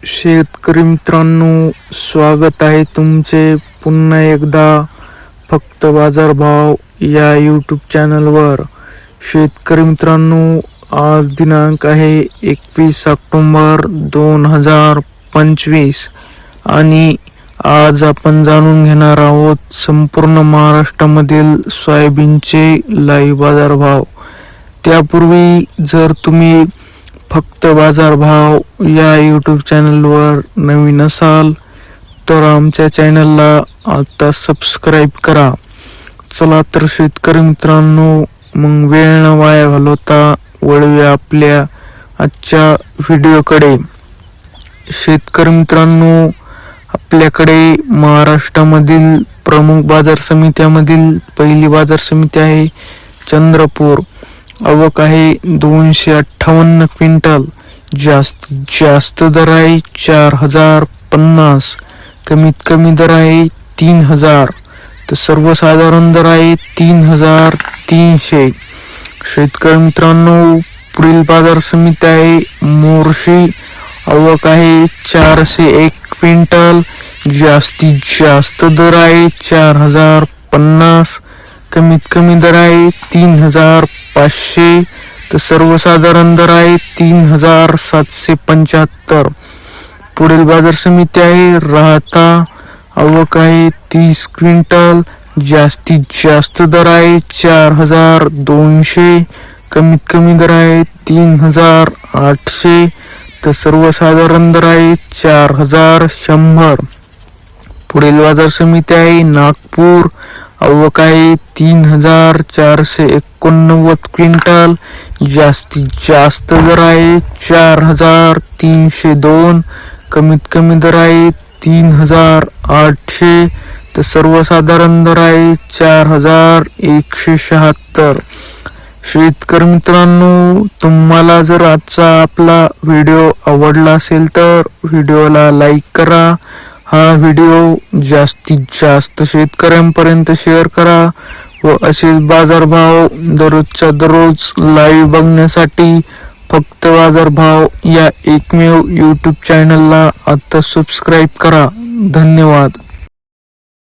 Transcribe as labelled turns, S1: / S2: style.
S1: शेतकरी मित्रांनो, स्वागत आहे तुमचे पुन्हा एकदा फक्त बाजारभाव या यूट्यूब चॅनलवर। शेतकरी मित्रांनो, आज दिनांक आहे 21 ऑक्टोबर 2025 आणि आज आपण जाणून घेणार आहोत संपूर्ण महाराष्ट्रामधील सोयाबीनचे लाईव्ह बाजारभाव। त्यापूर्वी जर तुम्ही फक्त बाजारभाव या यूट्यूब चॅनलवर नवीन असाल तर आमच्या चॅनलला आता सबस्क्राईब करा। चला तर शेतकरी मित्रांनो, मग वेळ न वाया घालवता वळूया आपल्या आजच्या व्हिडिओकडे। शेतकरी मित्रांनो, आपल्याकडे महाराष्ट्रामधील प्रमुख बाजार समित्यामधील पहिली बाजार समिती आहे चंद्रपूर। आवक आहे 258 क्विंटल। जास्तीत जास्त दर आहे 4050, कमीत कमी दर आहे 3000, तर सर्वसाधारण दर आहे 3300। शेतकरी मित्रांनो, पुढील बाजार समिती आहे मोर्शी। आवक आहे 401 क्विंटल। जास्तीत जास्त दर आहे 4050, कमीत कमी दर आहे 3500, तर सर्वसाधारण दर आहे 3775। पुढील बाजार समिती आहे राहता। आवक आहे 30 क्विंटल। जास्तीत जास्त दर आहे 4200, कमीत कमी दर आहे 3800, तर सर्वसाधारण दर आहे 4100। पुढील बाजार समिती आहे नागपूर। आवक आहे 3489 क्विंटल। जास्तीत जास्त दर आहे 4302, कमीत कमी दर आहे 3800, तर सर्वसाधारण दर आहे 4176। शेतकरी मित्रांनो, तुम्हाला जर आजचा आपला व्हिडिओ आवडला असेल तर व्हिडिओला लाईक करा। हा व्हिडिओ जास्तीत जास्त शेतकऱ्यांपर्यंत शेअर करा व असेच बाजारभाव दररोजच्या दररोज लाईव्ह बघण्यासाठी फक्त बाजारभाव या एकमेव यूट्यूब चॅनलला आता सबस्क्राईब करा। धन्यवाद।